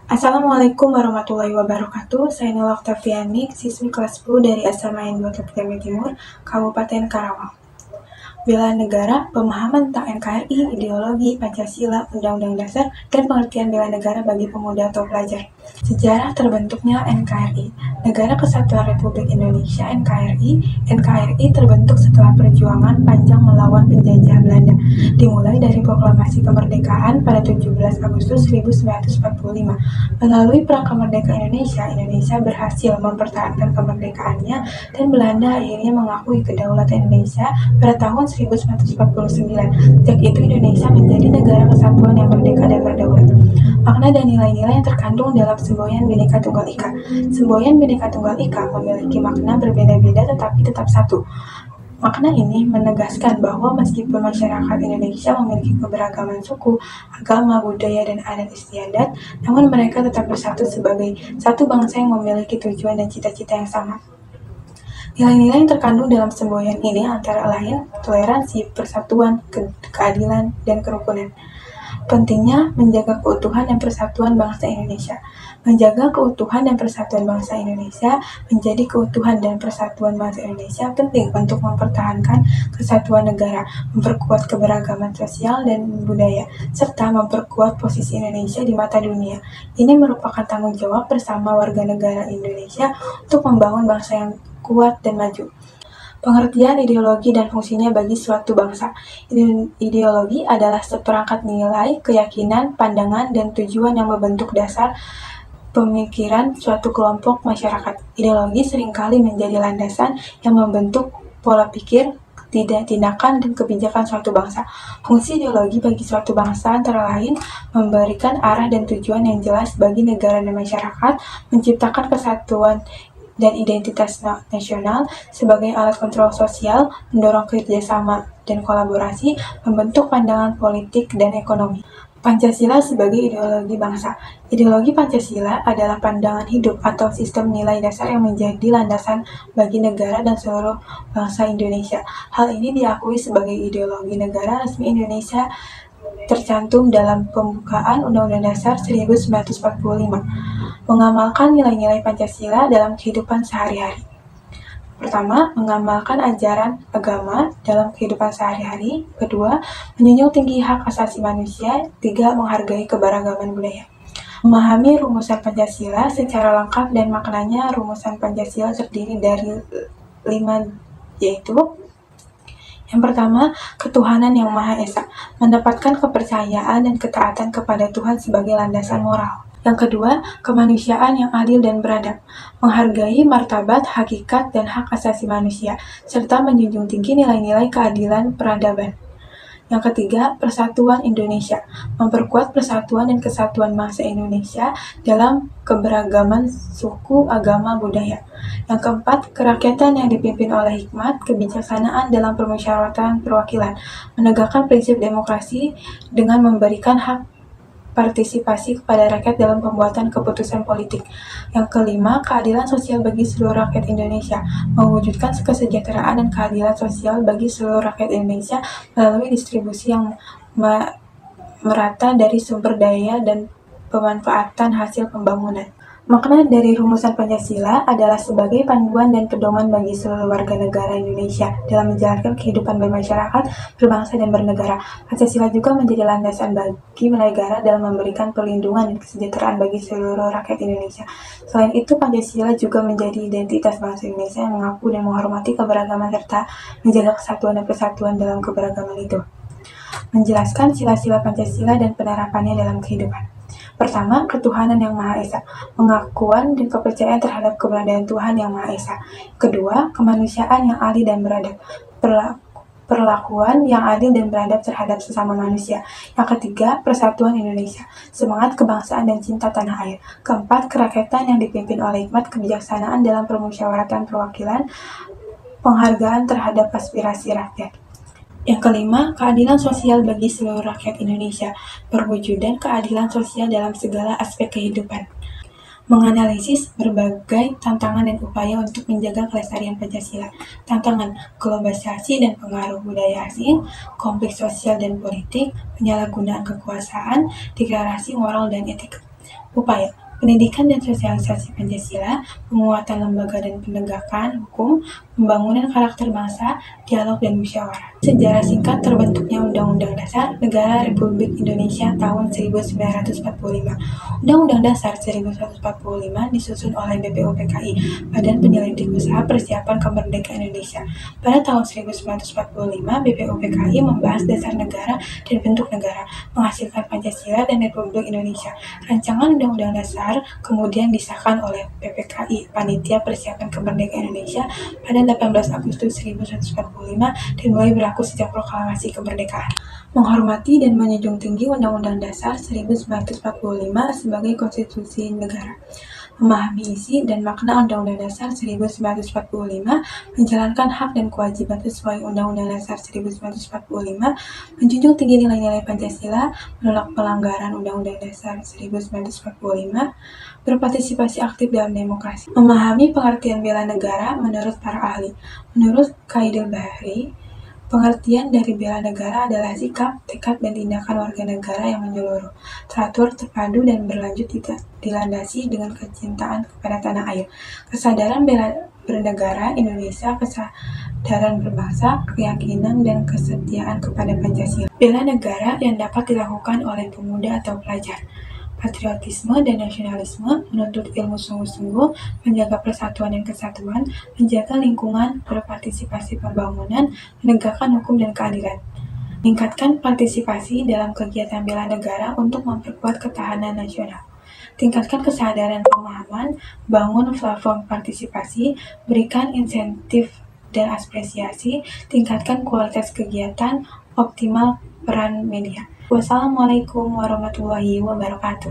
Assalamualaikum warahmatullahi wabarakatuh. Saya Nila Oktaviani, siswi kelas 10 dari SMA N2 Jambi Timur, Kabupaten Karawang. Bela negara, pemahaman tentang NKRI, ideologi, Pancasila, Undang-Undang Dasar, dan pengertian bela negara bagi pemuda atau pelajar. Sejarah terbentuknya NKRI. Negara Kesatuan Republik Indonesia (NKRI). NKRI terbentuk setelah perjuangan panjang melawan penjajah Belanda, dimulai dari proklamasi kemerdekaan pada 17 Agustus 1945. Melalui Perang Kemerdekaan Indonesia, Indonesia berhasil mempertahankan kemerdekaannya dan Belanda akhirnya mengakui kedaulatan Indonesia pada tahun 1949. Sejak itu Indonesia menjadi negara kesatuan yang merdeka dan berdaulat. Makna dan nilai-nilai yang terkandung dalam semboyan Bhinneka Tunggal Ika. Semboyan Bhinneka Tunggal Ika memiliki makna berbeda-beda tetapi tetap satu. Makna ini menegaskan bahwa meskipun masyarakat Indonesia memiliki keberagaman suku, agama, budaya, dan adat istiadat, namun mereka tetap bersatu sebagai satu bangsa yang memiliki tujuan dan cita-cita yang sama. Nilai-nilai yang terkandung dalam semboyan ini antara lain toleransi, persatuan, keadilan, dan kerukunan. Pentingnya menjaga keutuhan dan persatuan bangsa Indonesia. Menjaga keutuhan dan persatuan bangsa Indonesia menjadi keutuhan dan persatuan bangsa Indonesia penting untuk mempertahankan kesatuan negara, memperkuat keberagaman sosial dan budaya, serta memperkuat posisi Indonesia di mata dunia. Ini merupakan tanggung jawab bersama warga negara Indonesia untuk membangun bangsa yang kuat dan maju. Pengertian ideologi dan fungsinya bagi suatu bangsa. Ideologi adalah seperangkat nilai, keyakinan, pandangan, dan tujuan yang membentuk dasar pemikiran suatu kelompok masyarakat. Ideologi seringkali menjadi landasan yang membentuk pola pikir, tindakan, dan kebijakan suatu bangsa. Fungsi ideologi bagi suatu bangsa antara lain memberikan arah dan tujuan yang jelas bagi negara dan masyarakat, menciptakan kesatuan dan identitas nasional sebagai alat kontrol sosial, mendorong kerjasama dan kolaborasi, membentuk pandangan politik dan ekonomi. Pancasila sebagai ideologi bangsa. Ideologi Pancasila adalah pandangan hidup atau sistem nilai dasar yang menjadi landasan bagi negara dan seluruh bangsa Indonesia. Hal ini diakui sebagai ideologi negara resmi Indonesia tercantum dalam pembukaan Undang-Undang Dasar 1945. Mengamalkan nilai-nilai Pancasila dalam kehidupan sehari-hari. Pertama, mengamalkan ajaran agama dalam kehidupan sehari-hari. Kedua, menjunjung tinggi hak asasi manusia. Tiga, menghargai keberagaman budaya. Memahami rumusan Pancasila secara lengkap dan maknanya. Rumusan Pancasila terdiri dari 5, yaitu yang pertama, ketuhanan yang Maha Esa, mendapatkan kepercayaan dan ketaatan kepada Tuhan sebagai landasan moral. Yang kedua, kemanusiaan yang adil dan beradab, menghargai martabat, hakikat, dan hak asasi manusia, serta menjunjung tinggi nilai-nilai keadilan peradaban. Yang ketiga, persatuan Indonesia, memperkuat persatuan dan kesatuan bangsa Indonesia dalam keberagaman suku, agama, budaya. Yang keempat, kerakyatan yang dipimpin oleh hikmat, kebijaksanaan dalam permusyawaratan perwakilan, menegakkan prinsip demokrasi dengan memberikan hak partisipasi kepada rakyat dalam pembuatan keputusan politik. Yang kelima, keadilan sosial bagi seluruh rakyat Indonesia, mewujudkan kesejahteraan dan keadilan sosial bagi seluruh rakyat Indonesia melalui distribusi yang merata dari sumber daya dan pemanfaatan hasil pembangunan. Makna dari rumusan Pancasila adalah sebagai panduan dan pedoman bagi seluruh warga negara Indonesia dalam menjalankan kehidupan bermasyarakat, berbangsa, dan bernegara. Pancasila juga menjadi landasan bagi negara dalam memberikan perlindungan dan kesejahteraan bagi seluruh rakyat Indonesia. Selain itu, Pancasila juga menjadi identitas bangsa Indonesia yang mengaku dan menghormati keberagaman serta menjaga kesatuan dan persatuan dalam keberagaman itu. Menjelaskan sila-sila Pancasila dan penerapannya dalam kehidupan. Pertama, ketuhanan yang Maha Esa, pengakuan dan kepercayaan terhadap keberadaan Tuhan yang Maha Esa. Kedua, kemanusiaan yang adil dan beradab, perlakuan yang adil dan beradab terhadap sesama manusia. Yang ketiga, persatuan Indonesia, semangat kebangsaan dan cinta tanah air. Keempat, kerakyatan yang dipimpin oleh hikmat, kebijaksanaan dalam permusyawaratan perwakilan, penghargaan terhadap aspirasi rakyat. Yang kelima, keadilan sosial bagi seluruh rakyat Indonesia, perwujudan keadilan sosial dalam segala aspek kehidupan. Menganalisis berbagai tantangan dan upaya untuk menjaga kelestarian Pancasila. Tantangan, globalisasi dan pengaruh budaya asing, konflik sosial dan politik, penyalahgunaan kekuasaan, deklarasi moral dan etika. Upaya pendidikan dan sosialisasi Pancasila, penguatan lembaga dan penegakan hukum, pembangunan karakter bangsa, dialog dan musyawarah. Sejarah singkat terbentuknya Undang-Undang Dasar Negara Republik Indonesia tahun 1945. Undang-Undang Dasar 1945 disusun oleh BPUPKI, Badan Penyelidik Usaha Persiapan Kemerdekaan Indonesia. Pada tahun 1945, BPUPKI membahas dasar negara dan bentuk negara, menghasilkan Pancasila dan Republik Indonesia. Rancangan Undang-Undang Dasar kemudian disahkan oleh PPKI, Panitia Persiapan Kemerdekaan Indonesia, pada 18 Agustus 1945 dan mulai berlaku sejak proklamasi kemerdekaan. Menghormati dan menjunjung tinggi Undang-Undang Dasar 1945 sebagai konstitusi negara. Memahami isi dan makna Undang-Undang Dasar 1945, menjalankan hak dan kewajiban sesuai Undang-Undang Dasar 1945, menjunjung tinggi nilai-nilai Pancasila, menolak pelanggaran Undang-Undang Dasar 1945, berpartisipasi aktif dalam demokrasi. Memahami pengertian bela negara menurut para ahli. Menurut Qaidil Bahri, pengertian dari bela negara adalah sikap, tekad, dan tindakan warga negara yang menyeluruh, teratur, terpadu, dan berlanjut dilandasi dengan kecintaan kepada tanah air, kesadaran bela bernegara Indonesia, kesadaran berbangsa, keyakinan, dan kesetiaan kepada Pancasila. Bela negara yang dapat dilakukan oleh pemuda atau pelajar. Patriotisme dan nasionalisme, menuntut ilmu sungguh-sungguh, menjaga persatuan dan kesatuan, menjaga lingkungan, berpartisipasi pembangunan, menegakkan hukum dan keadilan. Meningkatkan partisipasi dalam kegiatan bela negara untuk memperkuat ketahanan nasional. Tingkatkan kesadaran pemahaman, bangun platform partisipasi, berikan insentif dan apresiasi, tingkatkan kualitas kegiatan, optimal peran media. Wassalamualaikum warahmatullahi wabarakatuh.